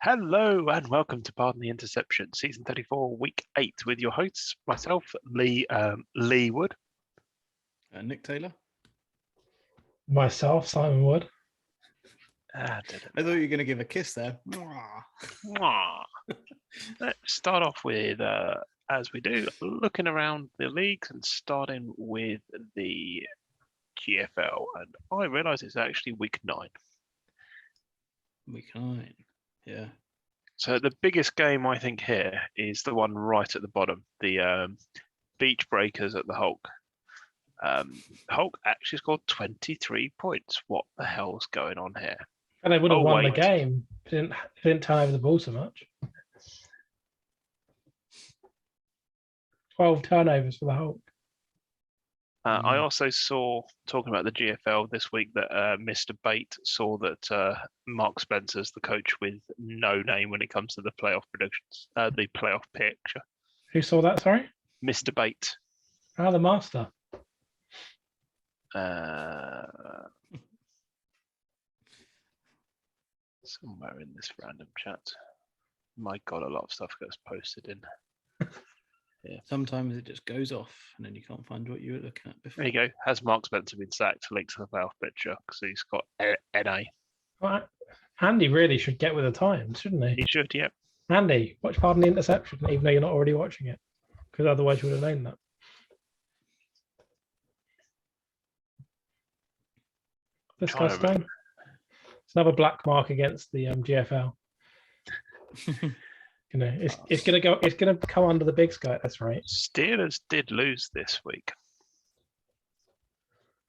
Hello and welcome to Pardon the Interception, Season 34, Week 8, with your hosts, myself, Lee Wood. Nick Taylor. Myself, Simon Wood. I thought you were going to give a kiss there. Let's start off with, as we do, looking around the leagues and starting with the GFL. And I realise it's actually Week 9. Week 9. Yeah. So the biggest game I think here is the one right at the bottom, the Beach Breakers at the Hulk. Hulk actually scored 23 points. What the hell's going on here? And they would have won the game. Didn't turn over the ball so much. 12 turnovers for the Hulk. I also saw, talking about the GFL this week, that Mr. Bate saw that Mark Spencer's the coach with no name when it comes to the playoff predictions, the playoff picture. Who saw that, sorry? Mr. Bate. The master. Somewhere in this random chat. My God, a lot of stuff gets posted in. Yeah. Sometimes it just goes off and then you can't find what you were looking at before. There you go. Has Mark Spencer been sacked? Links to the playoff picture because he's got NA. Well, Andy really should get with the times, shouldn't he? He should, yeah. Andy, watch Pardon the Interception, even though you're not already watching it, because otherwise you would have known that. Disgusting. It's another black mark against the GFL. You know, it's gonna come under the big sky. That's right. Steelers did lose this week.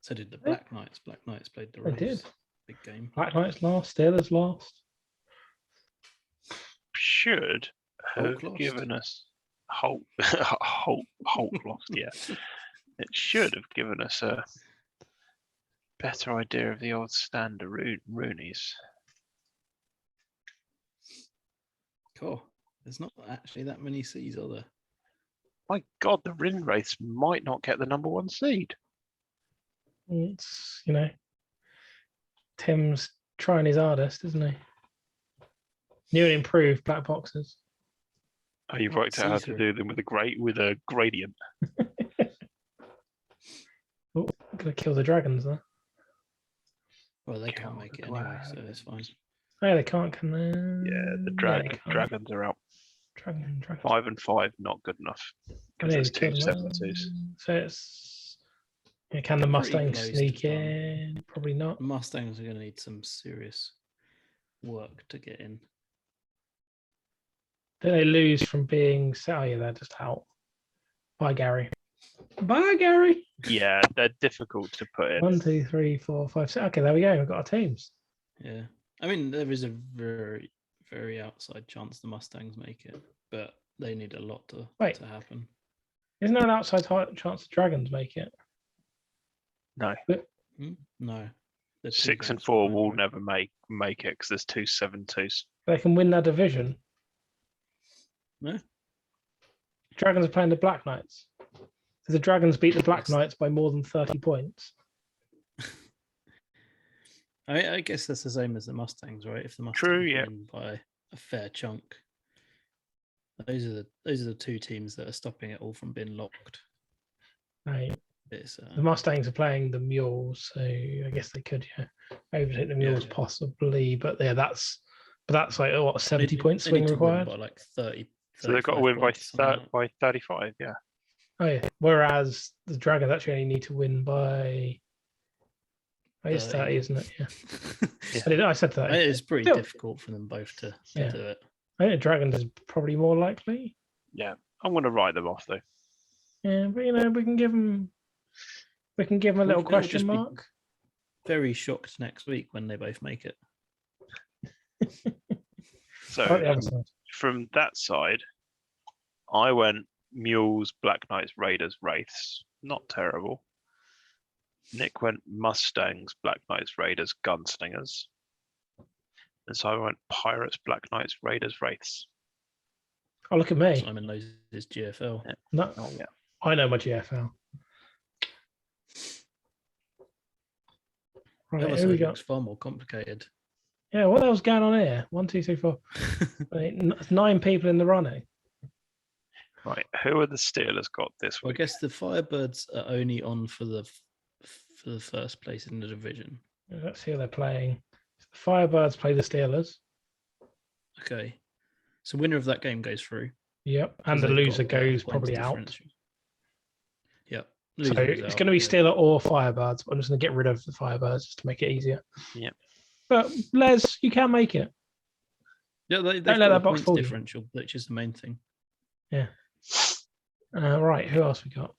So did the Black Knights. Black Knights played the Rays. They did. Big game. Black Knights lost. Steelers lost. Should have given us Hulk lost. Yeah, it should have given us a better idea of the old standard Roonies. Cool. There's not actually that many C's, are there? My God, the Rin Wraiths might not get the number 1 seed. It's, Tim's trying his hardest, isn't he? New and improved black boxes. Oh, you've worked out how to do them with a gradient. Oh, gonna kill the dragons there. Well, they can't make it anyway, so it's fine. Oh, they can't, can they? Yeah, the dragons are out. Dragon. 5 and 5, not good enough. Because there's 2 7-2s. So it's... can the Mustangs sneak in? Probably not. The Mustangs are going to need some serious work to get in. Then they lose from being... Oh, yeah, they're just out. Bye, Gary. Bye, Gary. Yeah, they're difficult to put in. 1, 2, 3, 4, 5, 6. Okay, there we go. We've got our teams. Yeah. I mean, there is a very, very outside chance the Mustangs make it, but they need a lot to happen. Isn't there an outside chance the Dragons make it? No. No. 6 and 4 will never make it because there's 2 7-2s. They can win their division. No. Dragons are playing the Black Knights. So the Dragons beat the Black Knights by more than 30 points. I guess that's the same as the Mustangs, right? If the Mustangs win by a fair chunk, those are the 2 teams that are stopping it all from being locked. Right. The Mustangs are playing the Mules, so I guess they could overtake the Mules possibly. But yeah, that's like what 70 point swing required. By like 30. So they've got to win by 35. Yeah. Oh yeah. Whereas the Dragons actually only need to win by. It's 30, isn't it? Yeah. I said 30. It's pretty difficult for them both to do it. I think the Dragons is probably more likely. Yeah, I'm going to write them off though. Yeah, but we can give them a little question mark. Very shocked next week when they both make it. So from that side, I went Mules, Black Knights, Raiders, Wraiths. Not terrible. Nick went Mustangs, Black Knights, Raiders, Gunslingers. And so I went Pirates, Black Knights, Raiders, Wraiths. Oh, look at me. Simon knows his GFL. Yeah. No, I know my GFL. Right, here we go. It's far more complicated. Yeah, what the hell's going on here? 1, 2, 3, 4. 9 people in the running. Right, who are the Steelers got this week? I guess the Firebirds are only on for the first place in the division. Let's see who they're playing. The Firebirds play the Steelers. Okay, so winner of that game goes through. Yep, and the loser goes probably out. Yep. So it's going to be Steeler or Firebirds. I'm just going to get rid of the Firebirds just to make it easier. Yep. But Les, you can make it. Yeah, they've Don't got let a that box points fool you. differential, which is the main thing. Yeah. Right, who else we got?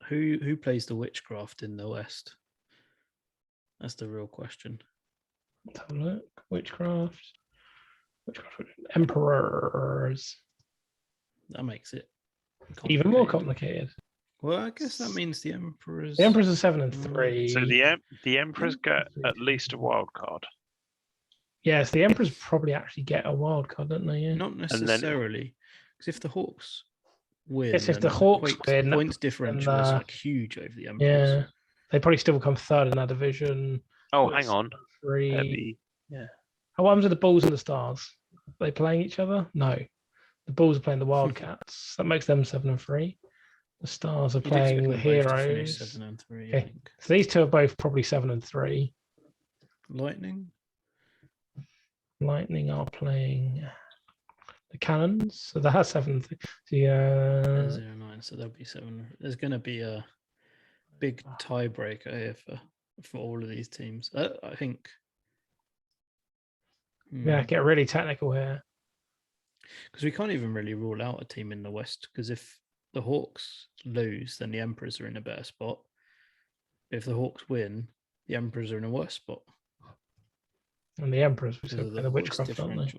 Who plays the Witchcraft in the West? That's the real question. Let's have a look. Witchcraft. Emperors. That makes it even more complicated. Well, I guess that means the Emperors. The Emperors are 7 and 3. So the Emperors get at least a wild card. Yes, the Emperors probably actually get a wild card, don't they? Yeah. Not necessarily, because if the Hawks win, yes, if the Hawks win, points differential is like huge over the Emperors. Yeah, they probably still come third in that division. Oh, hang on. 3. Yeah. What happens with the Bulls and the Stars? Are they playing each other? No. The Bulls are playing the Wildcats. That makes them 7 and 3. The Stars are playing the Heroes. 7 and 3. Okay. So these two are both probably 7 and 3. Lightning are playing the Cannons. So that's 7 and 3. So, 0-9. So there'll be 7. There's going to be a big tiebreaker here for all of these teams. I think. Yeah, get really technical here. Because we can't even really rule out a team in the West, because if the Hawks lose, then the Emperors are in a better spot. If the Hawks win, the Emperors are in a worse spot. And the Emperors, we said, the Witchcraft, aren't they?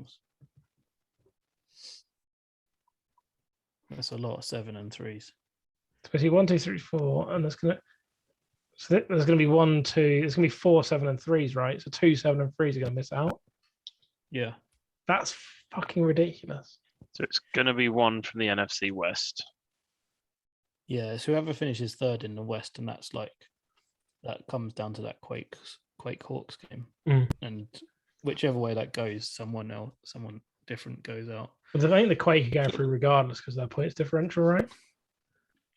That's a lot of 7 and 3s. Especially 1, 2, 3, 4, and there's gonna be 1, 2. There's gonna be 4 7 and 3s, right? So 2 7 and 3s are gonna miss out. Yeah, that's fucking ridiculous. So it's gonna be one from the NFC West. Yeah, it's whoever finishes third in the West, and that comes down to that Quake Hawks game, and whichever way that goes, someone different goes out. But I think the Quake are going through regardless because their points differential, right?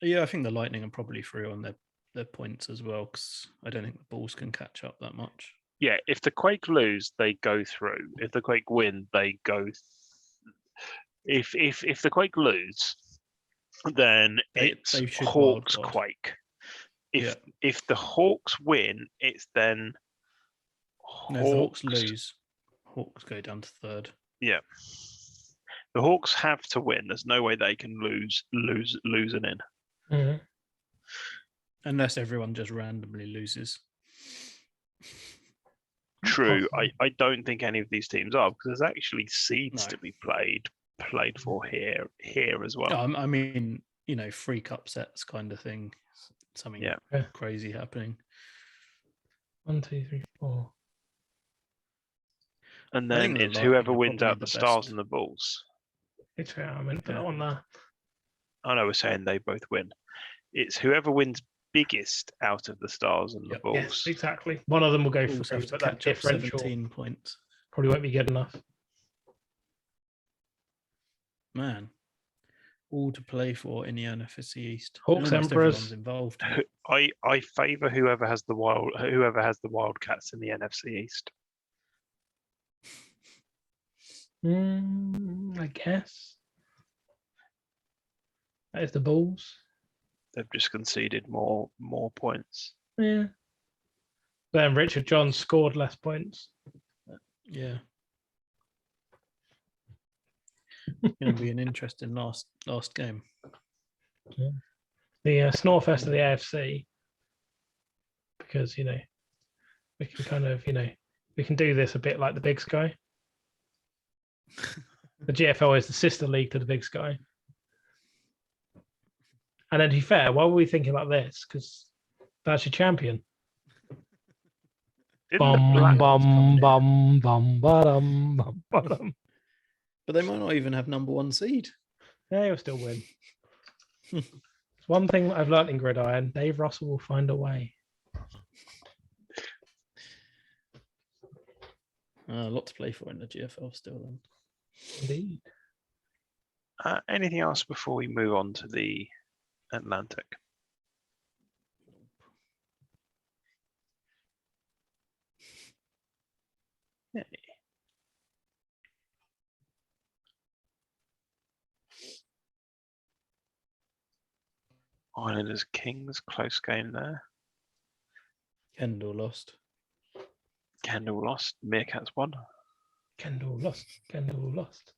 Yeah, I think the Lightning are probably through on their points as well, because I don't think the Bulls can catch up that much. Yeah, if the Quake lose, they go through. If the Quake win, they go. If the Quake lose, then it's Hawks Quake. If the Hawks win, it's then. No, if the Hawks lose, Hawks go down to third. Yeah, the Hawks have to win. There's no way they can losing in. Mm-hmm. Unless everyone just randomly loses. True. I don't think any of these teams are, because there's actually seeds to be played for here as well. I mean, freak upsets kind of thing. Something crazy happening. 1, 2, 3, 4. And then it's whoever wins out the Stars and the Bulls. It's I meant put that one there. Oh no, we're saying they both win. It's whoever wins biggest out of the Stars and the Bulls. Yes, exactly. One of them will go through, but that differential 17 points probably won't be good enough. Man, all to play for in the NFC East. Hawks, Emperors involved. I favour whoever has the Wildcats in the NFC East. I guess that is the Bulls. They've just conceded more points. Yeah. Then Richard John scored less points. Yeah. It's going to be an interesting last game. Yeah. The Snorefest of the AFC, because we can kind of we can do this a bit like the Big Sky. The GFL is the sister league to the Big Sky. And then to be fair, why were we thinking about this? Because that's your champion. But they might not even have number 1 seed. Yeah, you'll still win. It's one thing I've learned in Gridiron. Dave Russell will find a way. A lot to play for in the GFL still. Then. Indeed. Anything else before we move on to the Atlantic? Yeah. Islanders Kings, close game there. Kendall lost. Kendall lost. Meerkats won. Kendall lost. Kendall lost.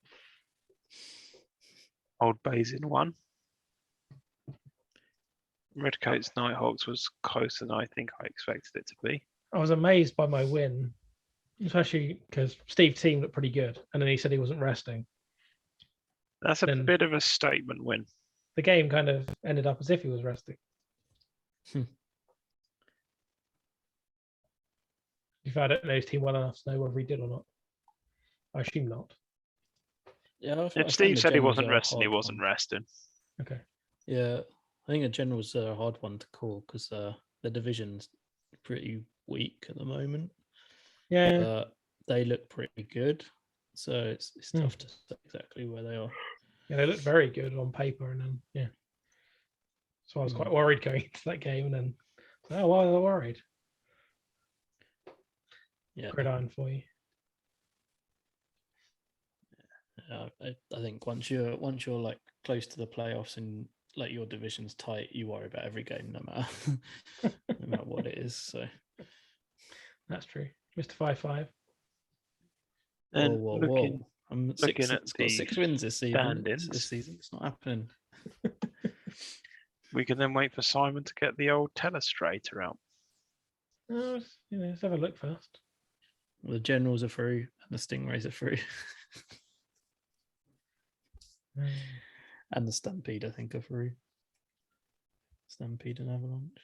Old Basin won. Redcoats Nighthawks was closer than I think I expected it to be. I was amazed by my win, especially because Steve Team looked pretty good, and then he said he wasn't resting. That's a Then- bit of a statement win. The game kind of ended up as if he was resting. If I don't know his team well enough to know whether he did or not. I assume not. Yeah, If Steve said he wasn't resting, he wasn't resting. Okay. Yeah, I think the Generals are a hard one to call because the division's pretty weak at the moment. Yeah. But they look pretty good, so it's tough to say exactly where they are. Yeah, they looked very good on paper, and then so I was quite worried going into that game, and then why was I worried? Yeah, Gridiron for you. I think once you're like close to the playoffs and like your division's tight, you worry about every game, no matter what it is. So that's true, Mr. 5-5. And whoa! I'm looking at it's got 6 wins this season. standings. This season, it's not happening. We can then wait for Simon to get the old telestrator out. Let's have a look first. Well, the Generals are through and the Stingrays are through. And the Stampede, I think, are through. Stampede and Avalanche.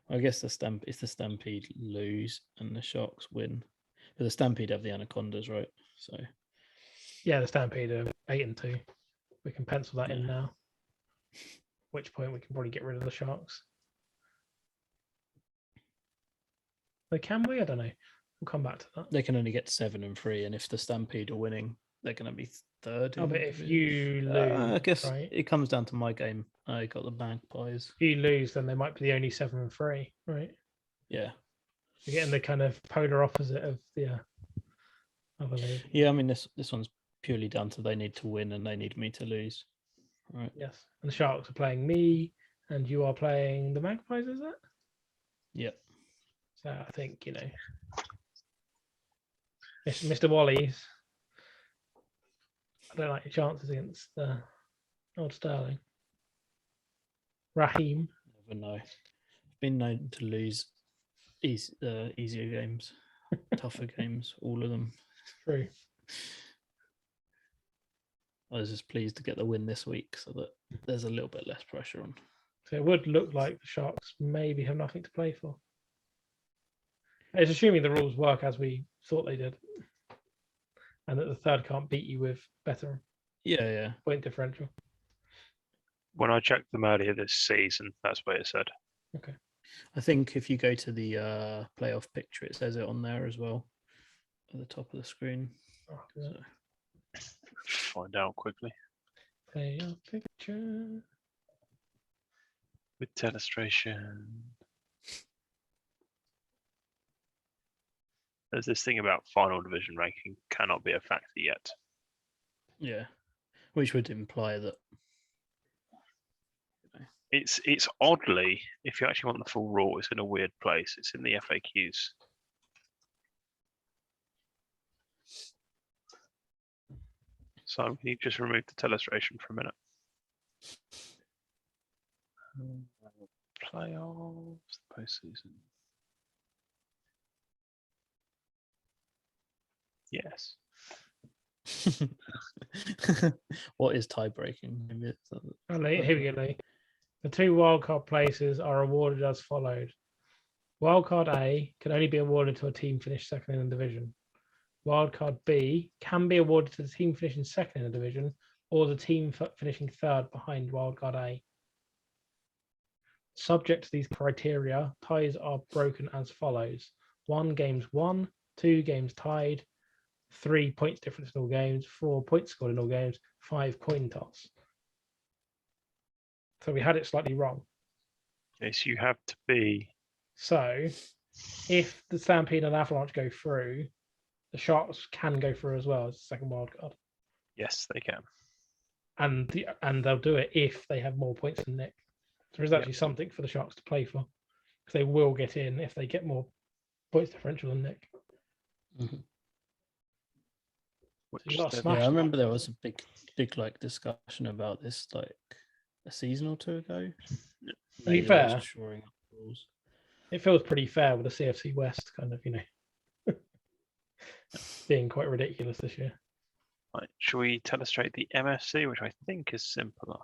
I guess the Stampede lose and the Sharks win. But the Stampede have the Anacondas, right? So yeah, the Stampede are 8-2. We can pencil that in now. At which point we can probably get rid of the Sharks. But can we? I don't know. We'll come back to that. they can only get 7 and 3, and if the Stampede are winning, they're going to be third. Oh, but if you lose, I guess right? it comes down to my game. I got the Magpies. If you lose, then they might be the only 7 and 3, right? Yeah. You're getting the kind of polar opposite of the other league. Yeah, I mean this one's purely down to they need to win and they need me to lose. Right. Yes, and the Sharks are playing me, and you are playing the Magpies. Is that? Yep. So I think Mr. Wally's. I don't like your chances against old Sterling. Raheem. Never know. I've been known to lose easier games, tougher games, all of them. True. I was just pleased to get the win this week so that there's a little bit less pressure on. So it would look like the Sharks maybe have nothing to play for. It's assuming the rules work as we thought they did, and that the third can't beat you with better Yeah. point differential. When I checked them earlier this season, that's what it said. Okay. I think if you go to the playoff picture, it says it on there as well at the top of the screen. Oh, yeah. So, Find out quickly. Playoff picture. With telestration. There's this thing about final division ranking cannot be a factor yet. yeah, which would imply that It's oddly, if you actually want the full rule, it's in a weird place. It's in the FAQs. So can you just remove the telestration for a minute? Playoffs, postseason. Yes. what is tie breaking? Maybe it's Here we go, Lee. The 2 wildcard places are awarded as followed. Wildcard A can only be awarded to a team finished second in the division. Wildcard B can be awarded to the team finishing second in the division or the team finishing third behind wildcard A. Subject to these criteria, ties are broken as follows. 1 games won, 2 games tied, 3 points difference in all games, 4 points scored in all games, 5 coin toss. So we had it slightly wrong. Okay, so you have to be. So if the Stampede and Avalanche go through, the Sharks can go through as well as the second wild card. Yes, they can. And they'll do it if they have more points than Nick. So there's actually something for the Sharks to play for, because they will get in if they get more points differential than Nick. Mm-hmm. I remember there was a big like discussion about this like a season or two ago. To be fair, it feels pretty fair with the CFC West kind of, being quite ridiculous this year. Right, shall we telestrate the MFC, which I think is simpler?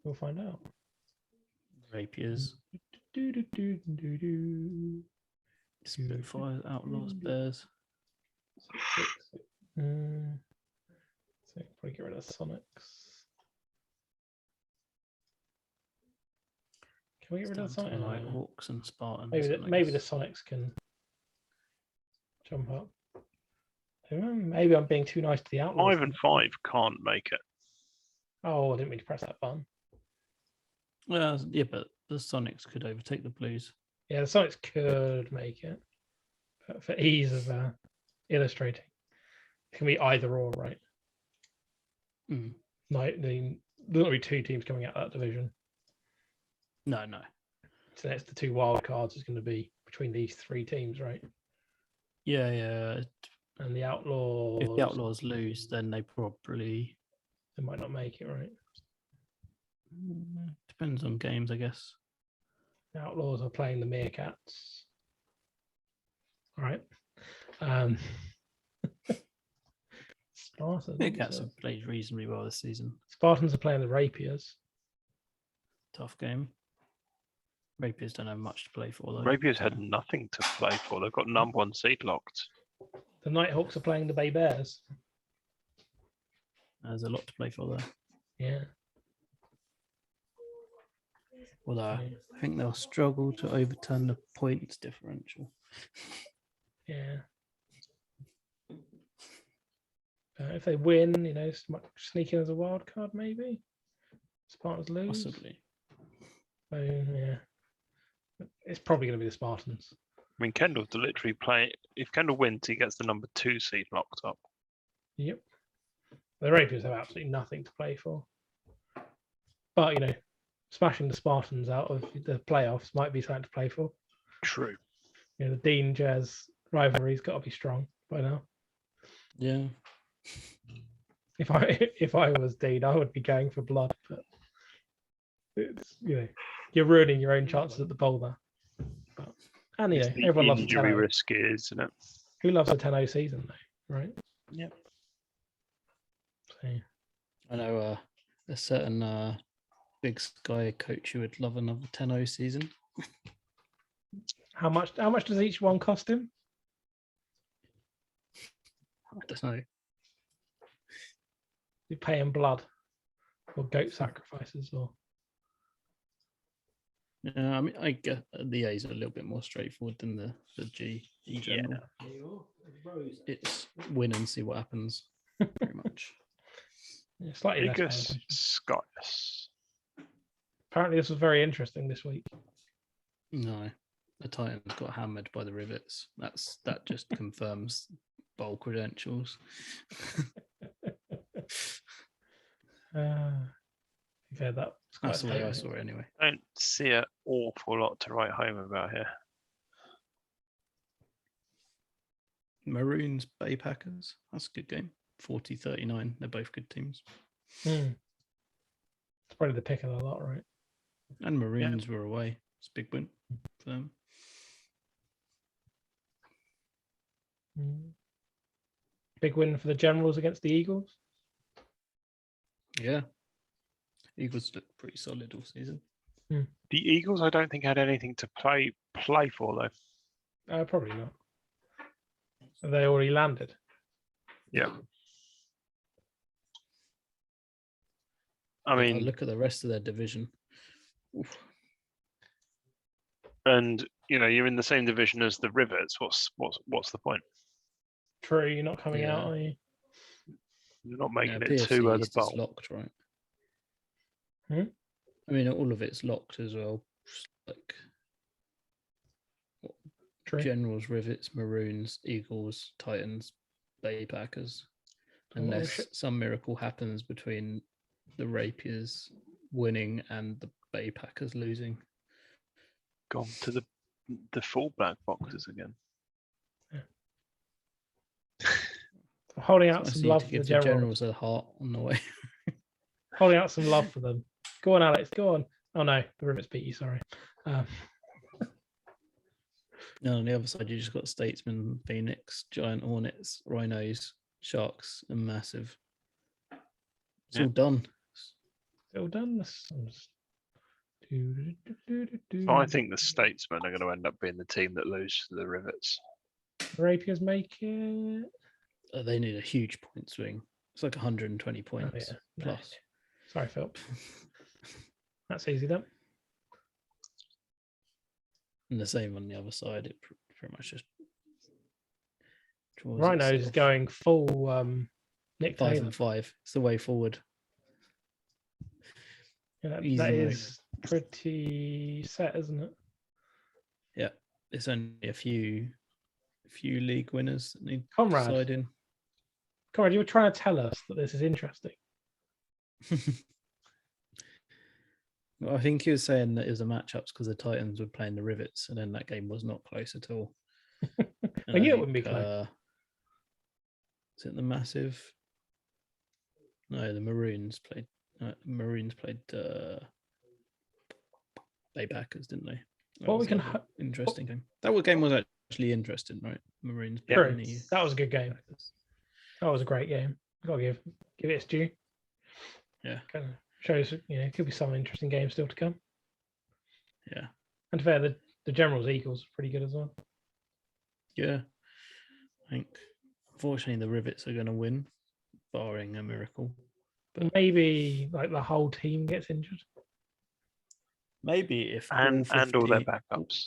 We'll find out. Rapiers. Spitfires, Outlaws, Bears. So probably get rid of Sonics. Can we get rid of the Sonics? Like Hawks and Spartans. Maybe the Sonics can jump up. Maybe I'm being too nice to the Outlaws. 5 and 5 can't make it. Oh, I didn't mean to press that button. Well, yeah, but the Sonics could overtake the Blues. Yeah, the Sonics could make it. But for ease of illustrating, it can be either or, right? Mm. There's not be 2 teams coming out of that division. No. So that's the 2 wild cards is going to be between these 3 teams, right? Yeah. And the Outlaws. If the Outlaws lose, then they might not make it, right? Depends on games, I guess. The Outlaws are playing the Meerkats. All right. Spartans. Meerkats have played reasonably well this season. Spartans are playing the Rapiers. Tough game. Rapiers don't have much to play for, though. Rapiers had nothing to play for. They've got number 1 seed locked. The Nighthawks are playing the Bay Bears. There's a lot to play for there. Yeah. Although I think they'll struggle to overturn the points differential. Yeah. If they win, sneak in as a wild card, maybe. Spartans lose. Possibly. So, yeah. It's probably going to be the Spartans. I mean, Kendall's literally playing. If Kendall wins, he gets the number 2 seed locked up. Yep. The Rapiers have absolutely nothing to play for. But, smashing the Spartans out of the playoffs might be something to play for. True. The Dean Jazz rivalry's got to be strong by now. Yeah. If I was Dean, I would be going for blood. But it's, you're ruining your own chances at the bowl there. And everyone loves a 10-0. Risk is, isn't it? Who loves a 10-0 season though, right? Yep. So, I know a certain Big Sky coach who would love another 10-0 season. How much does each one cost him? I don't know. You pay him blood or goat sacrifices or. Yeah, I mean, I get the A's are a little bit more straightforward than the G in general. It's win and see what happens, pretty much. Yeah, slightly Vegas Skies. Apparently, this was very interesting this week. No, the Titans got hammered by the Rivets. That just confirms bowl credentials. Yeah, that's the way I saw it anyway. Don't see an awful lot to write home about here. Maroons, Bay Packers. That's a good game. 40-39. They're both good teams. It's probably the pick of the lot, right? And Maroons were away. It's a big win for them. Big win for the Generals against the Eagles. Yeah. Eagles look pretty solid all season. The Eagles, I don't think had anything to play for though. Probably not. They already landed. Yeah. I mean, look at the rest of their division. Oof. And you're in the same division as the Rivets. What's the point? through. You're not coming Yeah. out, are you? You're not making it PFC too East is bowl. locked, right? Hmm? I mean, all of it's locked as well. Just like True. Generals, Rivets, Maroons, Eagles, Titans, Bay Packers. Oh, Unless shit. some miracle happens between the Rapiers winning and the Bay Packers losing. Gone to the full black boxes again. Holding It's out nice some of you love to for the give the Generals. Generals a heart on the way. Holding out some love for them. Go on, Alex. Go on. Oh no, the Rivets beat you. Sorry. And on the other side, you just got Statesman, Phoenix, Giant Hornets, Rhinos, Sharks, and Massive. It's all done. Still done. So I think the Statesmen are going to end up being the team that loses to the Rivets. The Rapiers make it. They need a huge point swing. It's like 120 Oh, points yeah. No. plus. Sorry, Phil. That's easy then. And the same on the other side. It pretty much just draws Rhinos is itself. going full Nick 5 Taylor. and 5. It's the way forward. Yeah, that Easy mode. is pretty set, isn't it? Yeah, it's only a few league winners that need Conrad. deciding. Conrad, you were trying to tell us that this is interesting. Well, I think he was saying that it was a matchups because the Titans were playing the Rivets, and then that game was not close at all. I knew it wouldn't be close. Is it the Massive? No, the Maroons played. Bay Packers, didn't they? That What we was can like an interesting game. That game was actually interesting, right? Maroons. True. playing the That was a good game. Packers. That was a great game. Gotta give it its due. Yeah. Kind of shows, it could be some interesting games still to come. Yeah. And to be fair, the Generals Eagles are pretty good as well. Yeah. I think unfortunately the Rivets are going to win, barring a miracle. But maybe like the whole team gets injured. Maybe if And all their 50 backups.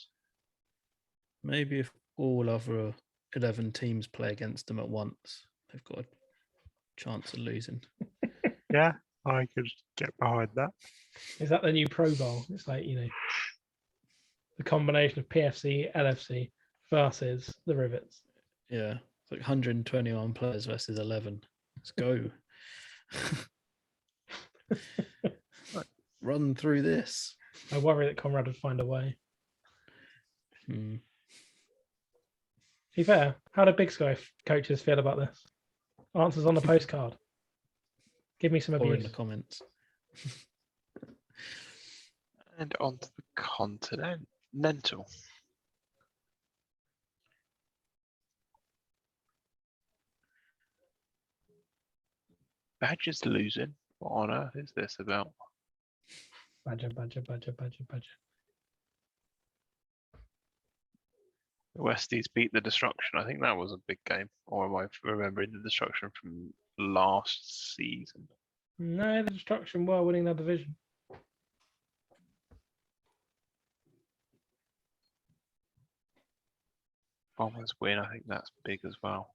Maybe if all other 11 teams play against them at once, they've got a chance of losing. Yeah, I could get behind that. Is that the new Pro Bowl? It's like, the combination of PFC, LFC versus the Rivets. Yeah, it's like 121 players versus 11. Let's go. Run through this. I worry that Conrad would find a way. Hmm. To be fair, how do Big Sky coaches feel about this? Answers on the postcard. Give me some Or in abuse. the comments. And on to the Continental. Badgers losing. What on earth is this about? Badger. The Westies beat the Destruction. I think that was a big game. Or am I remembering the Destruction from last season? No, the Destruction were winning their division. Bombers win. I think that's big as well.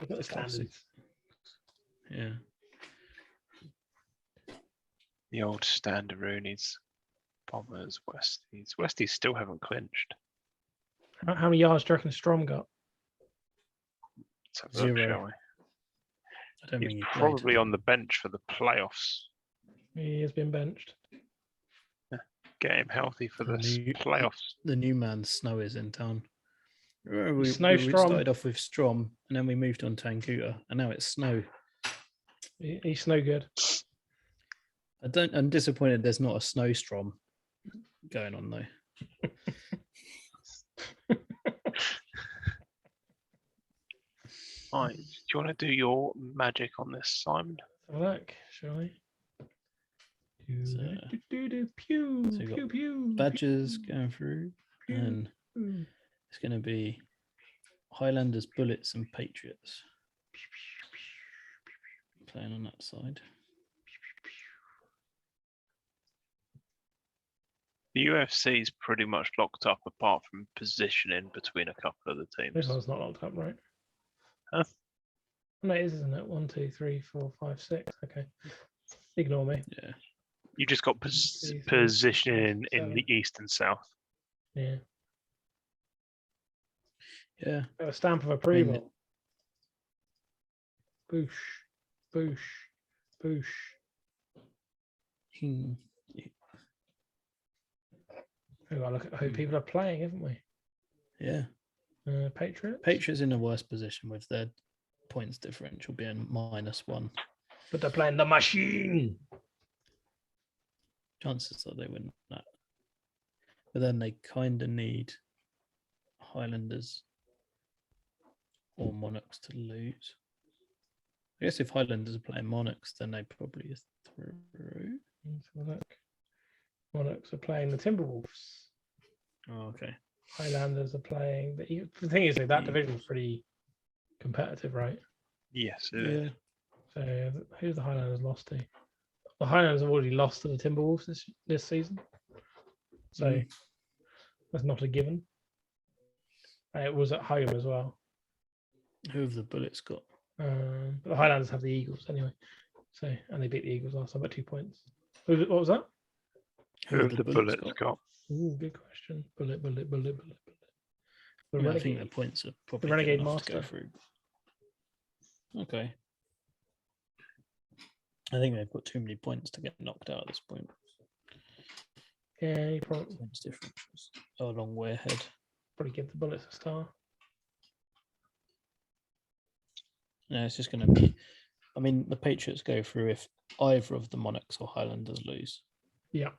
Look at the standards. Yeah. The old Standaroonies. Bombers, Westies. Westies still haven't clinched. How many yards do you reckon Strom got? Let's have a look, 0. shall we? I don't He's think he played. probably on the bench for the playoffs. He has been benched. Get him healthy for the And playoffs. The new man Snow is in town. Remember we Strom. started off with Strom, and then we moved on to Anguta, and now it's Snow. He's no good. I'm disappointed there's not a Snowstrom going on though. Right, do you want to do your magic on this, Simon? Have a look, shall we? So Pew, you've got pew, pew. Badgers going through, pew, and pew. it's going to be Highlanders, Bullets, and Patriots playing on that side. The UFC is pretty much locked up apart from positioning between a couple of the This teams. one's not locked up, right? Huh? No, it is, isn't it? 1, 2, 3, 4, 5, 6. Okay. Ignore me. Yeah. You just got 2, 3, positioning in 7. the east and south. Yeah. Yeah. A stamp of approval. Boosh. Boosh. Boosh. Hmm. We've got to look at who people are playing, haven't we? Yeah. Patriots. Patriots in a worse position with their points differential being -1. But they're playing the machine. Chances are they win that. But then they kind of need Highlanders or Monarchs to lose. I guess if Highlanders are playing Monarchs, then they probably are through. Let's have a look. Monarchs are playing the Timberwolves. Oh, okay. Highlanders are playing the thing is that division is pretty competitive, right? Yes, it is. So who's the Highlanders lost to? The Highlanders have already lost to the Timberwolves this season. So that's not a given. It was at home as well. Who have the Bullets got? But the Highlanders have the Eagles anyway. So and they beat the Eagles last time by 2 points. What was that? Who have the Bullets got? Ooh, good question. Bullet. I think the points are probably the Renegade good enough to go Master. through. Okay. I think they've got too many points to get knocked out at this point. Yeah, you probably Points differentials are a long way ahead. give the Bullets a star. No, it's just going to be. I mean, the Patriots go through if either of the Monarchs or Highlanders lose. Yeah.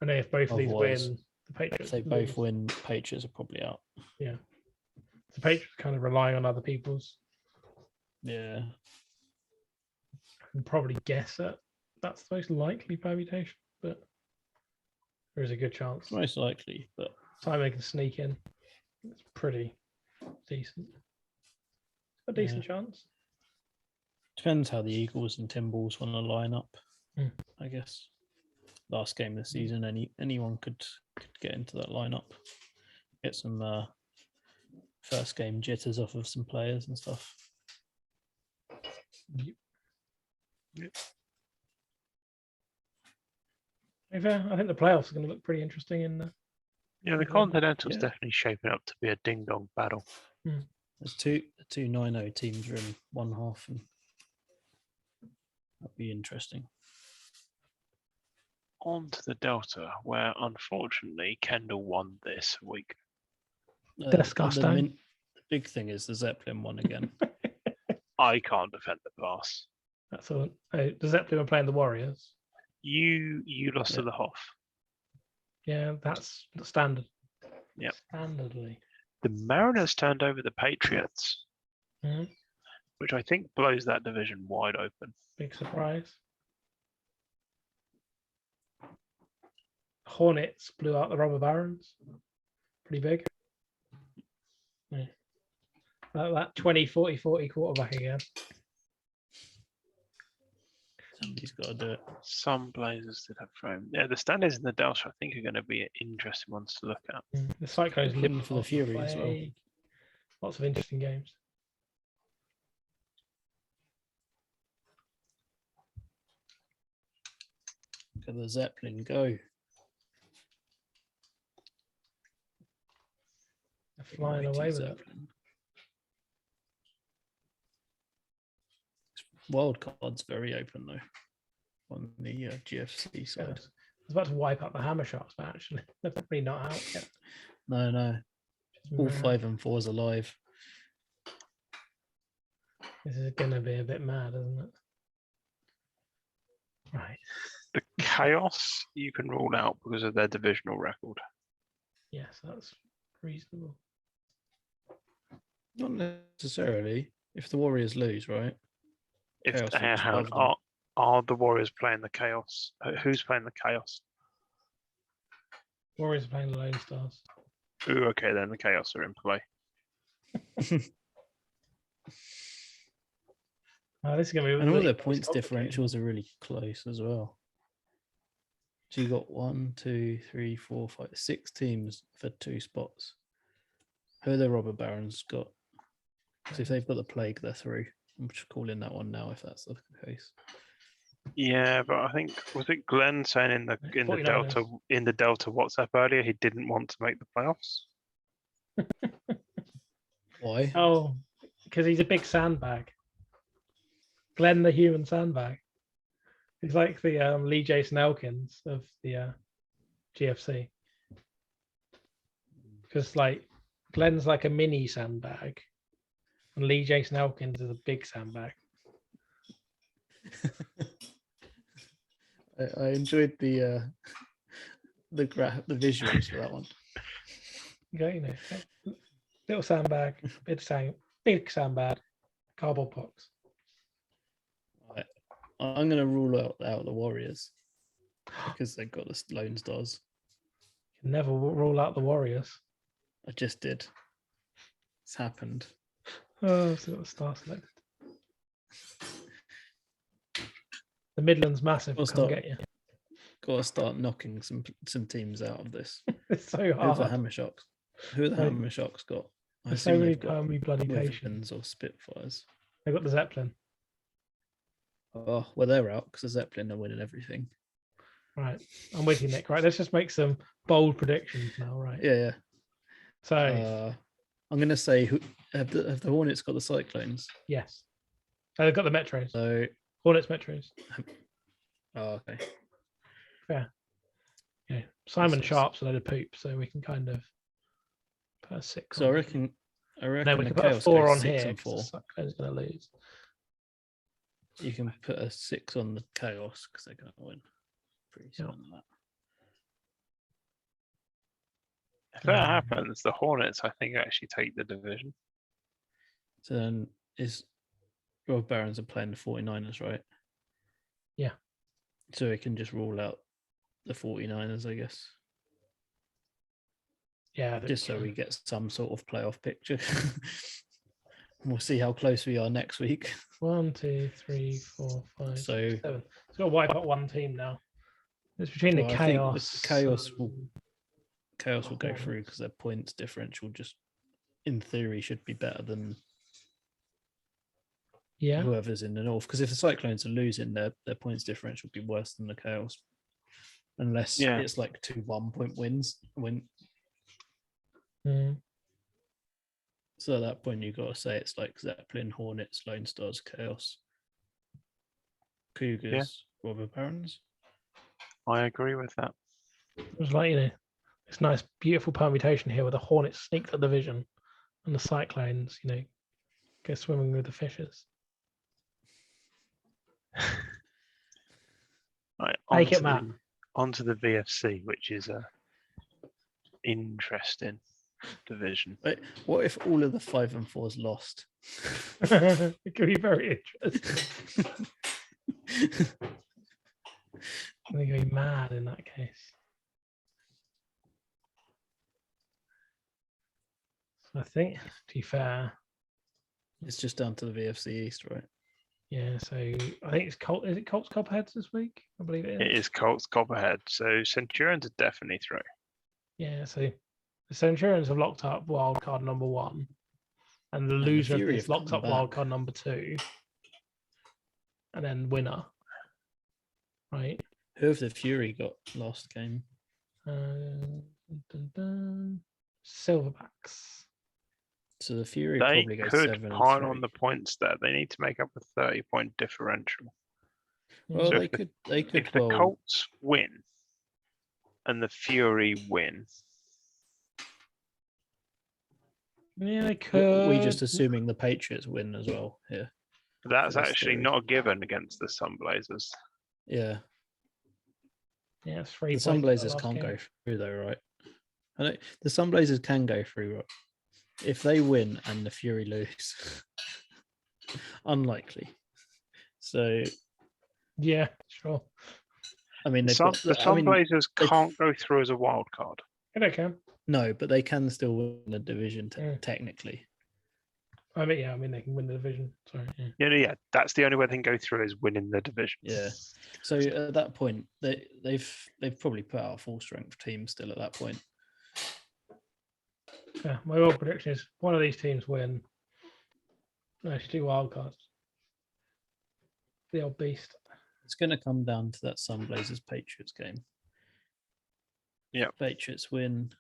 And then if both of these Otherwise, win, the Patriots. If they both win, Patriots are probably out. Yeah. The Patriots kind of relying on other people's. Yeah. I can probably guess that that's the most likely permutation, but there is a good chance. Most likely, but Simon can sneak in. It's pretty decent. A decent chance. Depends how the Eagles and Timberwolves want to line up. I guess last game of the season, anyone could get into that lineup, get some first game jitters off of some players and stuff. Yep. To be fair, I think the playoffs are going to look pretty interesting in there. Yeah, the Continental's definitely shaping up to be a ding-dong battle. There's two 9-0 teams are in one half, and that'd be interesting. On to the Delta, where unfortunately Kendall won this week. Disgusting. The big thing is the Zeppelin won again. I can't defend the pass. That's all. The Zeppelin were playing the Warriors. You lost to the Hoff. Yeah, that's standard. Yep. Standardly. The Mariners turned over the Patriots, which I think blows that division wide open. Big surprise. Hornets blew out the Robber Barons. Pretty big. Yeah. That 20-40-40 quarterback again. Somebody's got to do it. Some Blazers did have thrown. Yeah, the standings in the Delta, I think, are going to be interesting ones to look at. The Cyclones Looking for the Fury as well. Lots of interesting games. Look at the Zeppelin go. They're flying away with it. Wild card's very open though on the GFC side. I was about to wipe up the hammer shots, but actually they're probably not out yet. No. All 5 and 4's alive. This is going to be a bit mad, isn't it? Right. The Chaos you can rule out because of their divisional record. Yes, that's reasonable. Not necessarily. If the Warriors lose, right? If Chaos hang on, are the Warriors playing the Chaos? Who's playing the Chaos? Warriors are playing the Lone Stars. Ooh, okay, then the Chaos are in play. This is going to be. And all their points differentials are really close as well. So you got 1, 2, 3, 4, 5, 6 teams for 2 spots. Who are the robber barons got? Because if they've got the plague, they're through. I'm just calling that one now if that's the case. Yeah, but I think was it Glenn saying in the 49ers. Delta WhatsApp earlier he didn't want to make the playoffs. Why? Oh, because he's a big sandbag. Glenn the human sandbag. He's like the Lee Jason Elkins of the GFC. Because like Glenn's like a mini sandbag, and Lee Jason Elkins is a big sandbag. I enjoyed the visuals for that one. You know, little sandbag, big sandbag, cardboard box. Right. I'm going to rule out the Warriors because they've got the Lone Stars. You can never rule out the Warriors. I just did. It's happened. Oh, I've still got the star selected. The Midlands massive will come get you. Got to start knocking some teams out of this. It's so Who are hard. the Hammer Shocks? Who are the Hammer Shocks got? There's so many bloody patients. Wyverns or Spitfires. They got the Zeppelin. Oh, well, they're out because the Zeppelin are winning everything. Right. I'm with you, Nick. Right. Let's just make some bold predictions now, right? Yeah. So I'm going to say, have the Hornets got the Cyclones? yes. They've got the Metros. So Hornets Metros. Oh, okay. Fair. Yeah. Simon Sharp's a load of poop, so we can kind of put a 6 So on. I reckon No, we the can put a Chaos 4 goes on 6 here. and 4. Cyclone's going to lose. You can put a 6 on the Chaos because they're going to win. Pretty certain of that. If that happens, the Hornets, I think, actually take the division. So then Rob Barons are playing the 49ers, right? Yeah. So we can just rule out the 49ers, I guess. Yeah. Just so we get some sort of playoff picture. We'll see how close we are next week. 1, 2, 3, 4, 5, So 6, 7. It's got to wipe out one team now. It's between the Chaos. The Chaos will go through because their points differential just, in theory, should be better than whoever's in the North. Because if the Cyclones are losing, their points differential will be worse than the Chaos, unless it's like 2 1-point wins. So at that point, you've got to say it's like Zeppelin, Hornets, Lone Stars, Chaos, Cougars, Robber Barons. I agree with that. It was like, this nice, beautiful permutation here where the Hornets sneak the division and the Cyclones, go swimming with the fishes. Right, Take it, Matt. Onto the VFC, which is a interesting division. Wait, what if all of the 5 and 4s lost? It could be very interesting. They're going to be mad in that case. So I think, to be fair, it's just down to the VFC East, right? Yeah, so I think it's Colts. Is it Colts Copperheads this week? I believe it is. It is Colts Copperhead. So Centurions are definitely through. Yeah, so the Centurions have locked up wild card number 1, and the loser of this locks up wild card number 2, and then winner. Right. Who have the Fury got last game? Silverbacks. So the Fury they probably go could 7 pile on the points there. They need to make up a 30-point differential. Well, so they could. If the Colts win and the Fury win, yeah, they could. We just assuming the Patriots win as well here. That's actually not a given against the Sunblazers. Yeah. Yeah, it's 3 The Sunblazers can't go through though, right? I know the Sunblazers can go through, right? If they win and the Fury lose. Unlikely. So yeah, sure. I mean, the Sunblazers can't go through as a wild card. Yeah, they can. No, but they can still win the division technically. I mean they can win the division. Sorry. Yeah. That's the only way they can go through is winning the division. Yeah. So at that point, they've probably put out a full strength team still at that point. Yeah, my real prediction is one of these teams win. No, it's 2 wild cards. The old beast. It's going to come down to that Sun Blazers Patriots game. Yeah. Patriots win.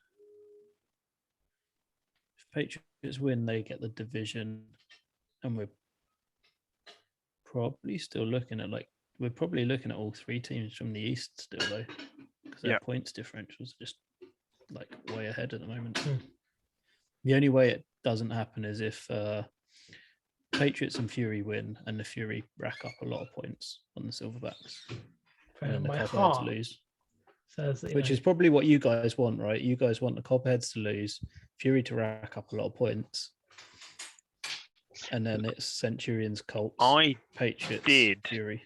If Patriots win, they get the division, and we're probably still looking at all 3 teams from the East still though, because their points differentials are just like way ahead at the moment. The only way it doesn't happen is if Patriots and Fury win, and the Fury rack up a lot of points on the Silverbacks, and then the Copperheads lose. Says that, which is probably what you guys want, right? You guys want the Copperheads to lose, Fury to rack up a lot of points, and then it's Centurions, Colts, Patriots, Fury.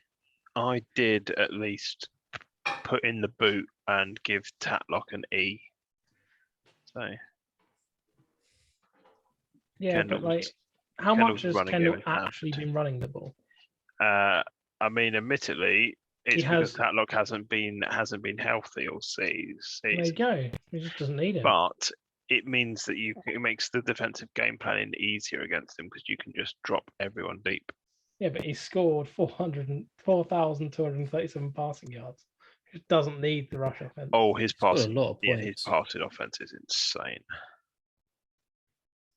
I did at least put in the boot and give Tatlock an E. So yeah, Kendall, but like, how much has Kendall actually been running the ball? I mean, admittedly, it's because Tatlock hasn't been healthy all season. There you go. He just doesn't need it. But it means that it makes the defensive game planning easier against him because you can just drop everyone deep. Yeah, but he scored 4,237 passing yards. He doesn't need the rush offense. Oh, his passing, a lot of points. His passing offense is insane.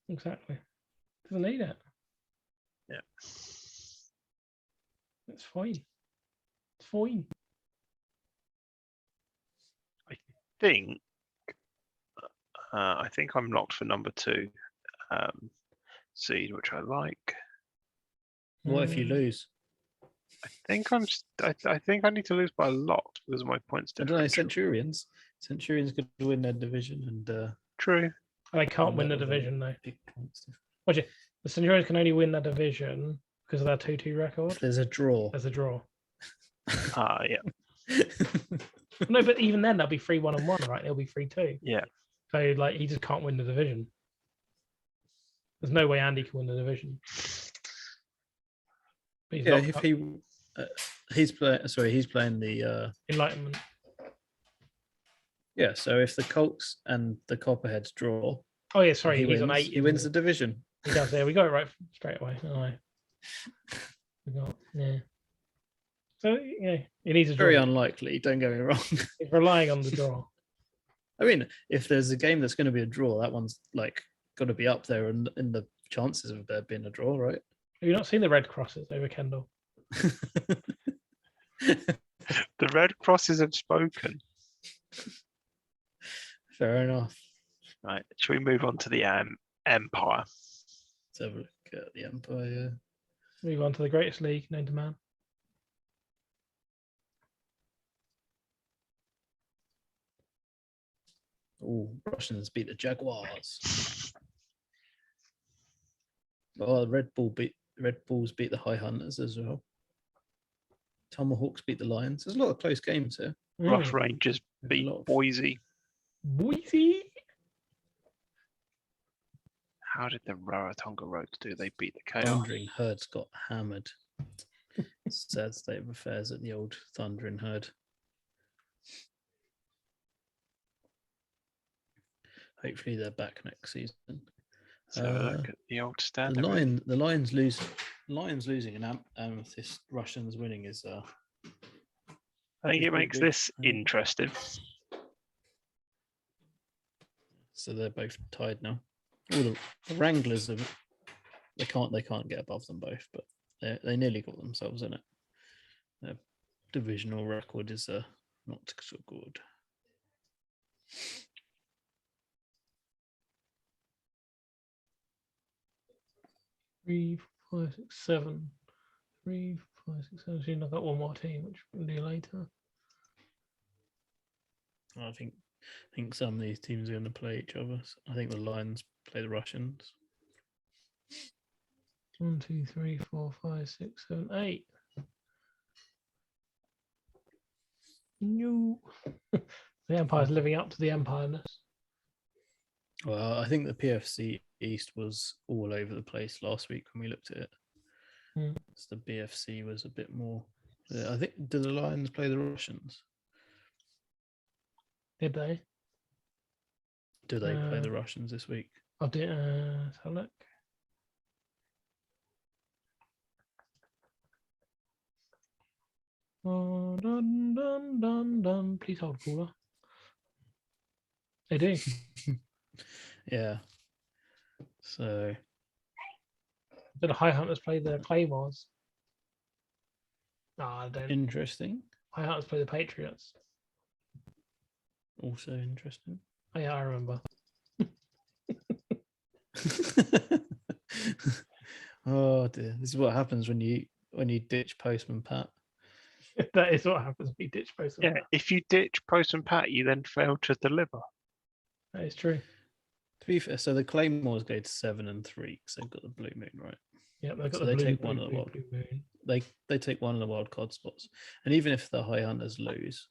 Exactly. Doesn't need it. Yeah. It's fine. It's fine. I think I'm locked for number 2 seed, which I like. What if you lose? I think I need to lose by a lot because of my points differential. I don't know, Centurions could win their division, and true. They can't win the division though. Watch it. The Centurions can only win that division because of their 2-2 record. There's a draw. Yeah. No, but even then they'll be 3-1-1, right? They'll be 3-2. Yeah. So like he just can't win the division. There's no way Andy can win the division. He's playing the Enlightenment. Yeah, so if the Colts and the Copperheads draw, he's on 8. He wins the division. He does. Yeah, we got it right straight away. So yeah, he needs a draw. Very unlikely. Don't get me wrong. He's relying on the draw. I mean, if there's a game that's going to be a draw, that one's like got to be up there in the chances of there being a draw, right? Have you not seen the red crosses over Kendall? The red crosses have spoken. Fair enough. Right, shall we move on to the Empire? Let's have a look at the Empire. Move on to the greatest league known to man. Oh, Russians beat the Jaguars. Oh, the Red Bulls beat the High Hunters as well. Tomahawks beat the Lions. There's a lot of close games here. Rough Rangers beat Boise. Boise? How did the Rarotonga Roads do? They beat the Chaos. Thundering Herds got hammered. Sad state of affairs at the old Thundering Herd. Hopefully they're back next season. So look at the old standard. The Lions losing and Amethyst Russians winning is. I think it makes this interesting. So they're both tied now. All the Wranglers they can't get above them both, but they nearly got themselves in it. Their divisional record is not so good. 3, 5, 6, 7. 3, 5, 6, 7. I've got one more team, which we'll do later. I think some of these teams are going to play each other. I think the Lions play the Russians. 1, 2, 3, 4, 5, 6, 7, 8. No. The Empire's living up to the Empireness. Well, I think the PFC East was all over the place last week when we looked at it. So the BFC was a bit more. I think, did the Lions play the Russians? Did they? Do they play the Russians this week? I did. Let's have a look. Oh, dun, dun, dun, dun. Please hold, caller. They do. Yeah. So. Did the High Hunters play the Claymores? I don't. Interesting. High Hunters play the Patriots. Also interesting. Oh, yeah, I remember. Oh dear. This is what happens when you ditch Postman Pat. That is what happens when you ditch Postman Pat. If you ditch Postman Pat, you then fail to deliver. That is true. To be fair, so the Claymores go to 7 and 3 because they've got the blue moon, right? Yeah, they've got so the they blue, take one of the blue, wild. blue moon. They take one of the wild card spots, and even if the High Hunters lose,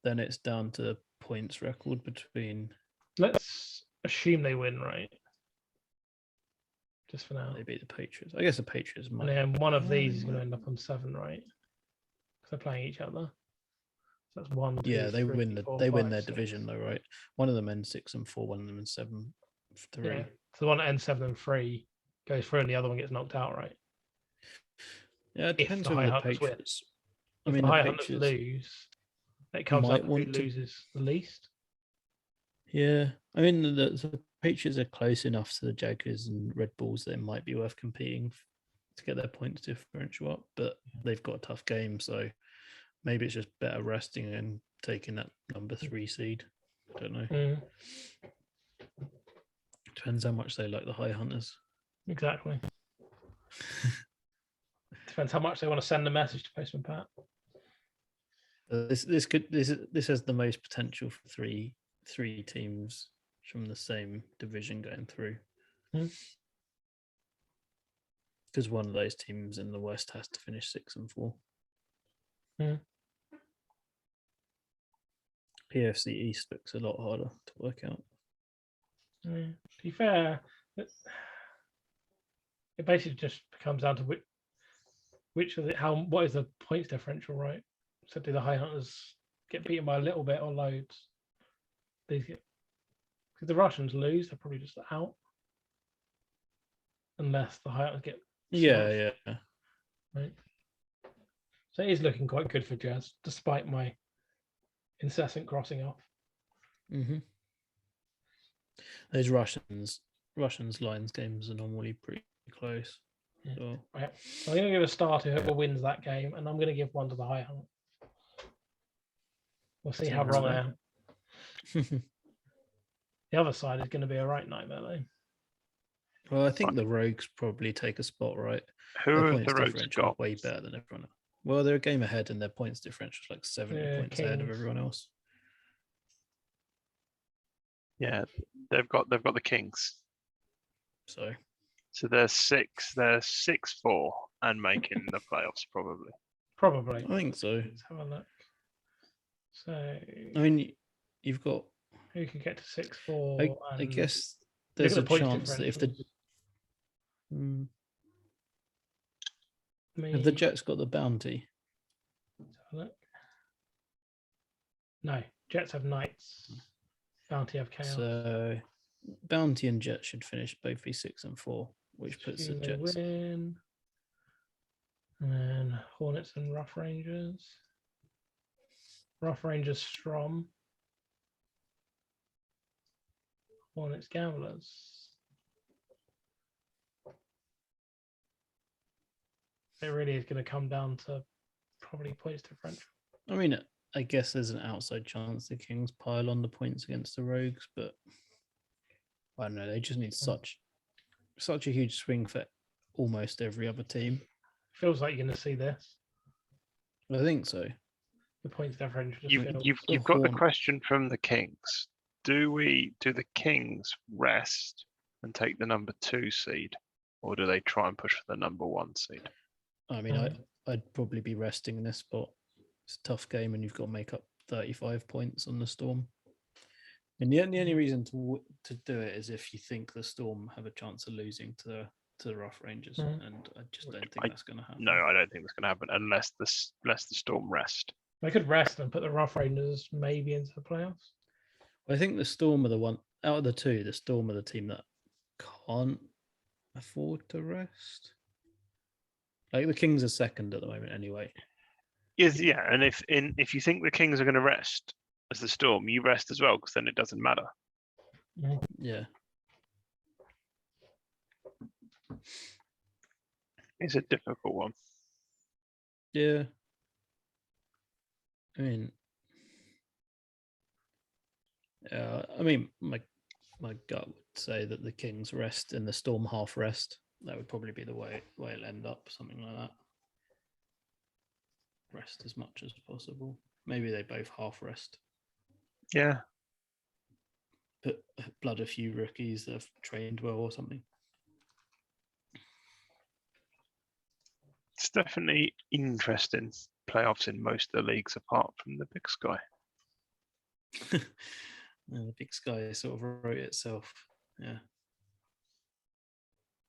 then it's down to points record between. Let's assume they win, right? Just for now. They beat the Patriots. I guess the Patriots might. And then one of these is going to end up on 7, right? Because they're playing each other. So that's 1, 2, Yeah, they 3, win. 4, They 5, win their 6. division, though, right? One of them ends 6 and 4. One of them ends 7, 3. Yeah. So the one that ends 7 and 3 goes through, and the other one gets knocked out, right? Yeah, it depends on the Patriots. I mean, the High Hunters lose. It comes up who loses the least. Yeah, I mean the Patriots are close enough to the Jaguars and Red Bulls that it might be worth competing to get their points differential up, but they've got a tough game, so maybe it's just better resting and taking that number 3 seed. I don't know. Depends how much they like the High Hunters. Exactly. Depends how much they want to send a message to Postman Pat. This has the most potential for three teams from the same division going through. Because one of those teams in the West has to finish 6 and 4. PFC East looks a lot harder to work out. To be fair, it basically just comes down to what is the points differential, right? So do the High Hunters get beaten by a little bit or loads? Because the Russians lose, they're probably just out. Unless the High Hunters get Yeah. Right. So it is looking quite good for Jazz, despite my incessant crossing off. Those Russians Lions games are normally pretty close. Yeah. So. Right. So I'm going to give a star to whoever wins that game, and I'm going to give one to the High Hunt. We'll see how wrong I am. The other side is going to be a right nightmare, though. Well, I think the Rogues probably take a spot, right? Who have the Rogues got? Way better than everyone else. Well, they're a game ahead, and their points differential is like 70 points ahead of everyone else. Yeah, they've got the Kings. So they're 6-4 and making the playoffs probably. Probably. I think so. Let's have a look. So I mean, you've got who can get to 6-4? I guess there's a chance that if the Jets got the bounty. Let's have a look. No, Jets have Knights. Bounty have Chaos. So bounty and Jets should finish both be 6 and 4, which puts the Jets win. And then Hornets and Rough Rangers. Rough Rangers Strom. Hornets Gamblers. It really is going to come down to probably points differential. I mean, I guess there's an outside chance the Kings pile on the points against the Rogues, but I don't know. They just need such a huge swing for almost every other team. Feels like you're going to see this. I think so. The points differential. You've got the question from the Kings. Do the Kings rest and take the number 2 seed, or do they try and push for the number 1 seed? I mean, I'd probably be resting in this spot. It's a tough game, and you've got to make up 35 points on the Storm. And the only reason to do it is if you think the Storm have a chance of losing to the Rough Rangers, and I just don't think that's going to happen. No, I don't think that's going to happen unless the Storm rest. They could rest and put the Rough Rangers maybe into the playoffs. I think the Storm are the one out of the two. The Storm are the team that can't afford to rest. Like the Kings are second at the moment, anyway. Yes, yeah, and if you think the Kings are going to rest as the Storm, you rest as well because then it doesn't matter. Yeah. It's a difficult one. Yeah. I mean, my gut would say that the Kings rest and the Storm half rest. That would probably be the way it'll end up, something like that. Rest as much as possible. Maybe they both half rest. Yeah. Blood a few rookies that have trained well or something. It's definitely interesting playoffs in most of the leagues apart from the Big Sky. The Big Sky sort of wrote itself. Yeah.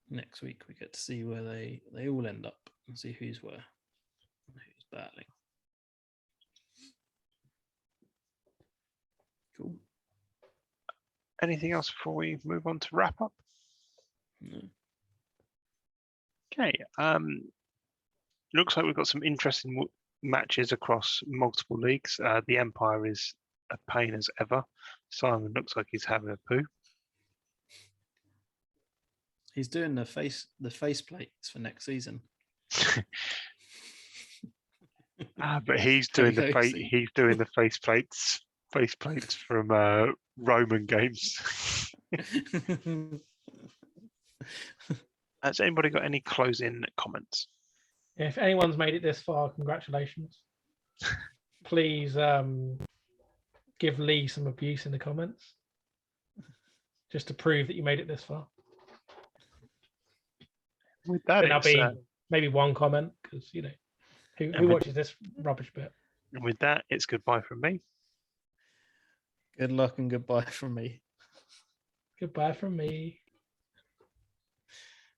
Next week we get to see where they all end up and see who's where, who's battling. Cool. Anything else before we move on to wrap up? No. Okay. Looks like we've got some interesting matches across multiple leagues. The Empire is a pain as ever. Simon looks like he's having a poo. He's doing the face plates for next season. But he's doing the face plates from Roman games. Has anybody got any closing comments? If anyone's made it this far, congratulations. Please give Lee some abuse in the comments, just to prove that you made it this far. With that, there'll be maybe one comment because who watches this rubbish bit. And with that, it's goodbye from me. Good luck and goodbye from me. Goodbye from me.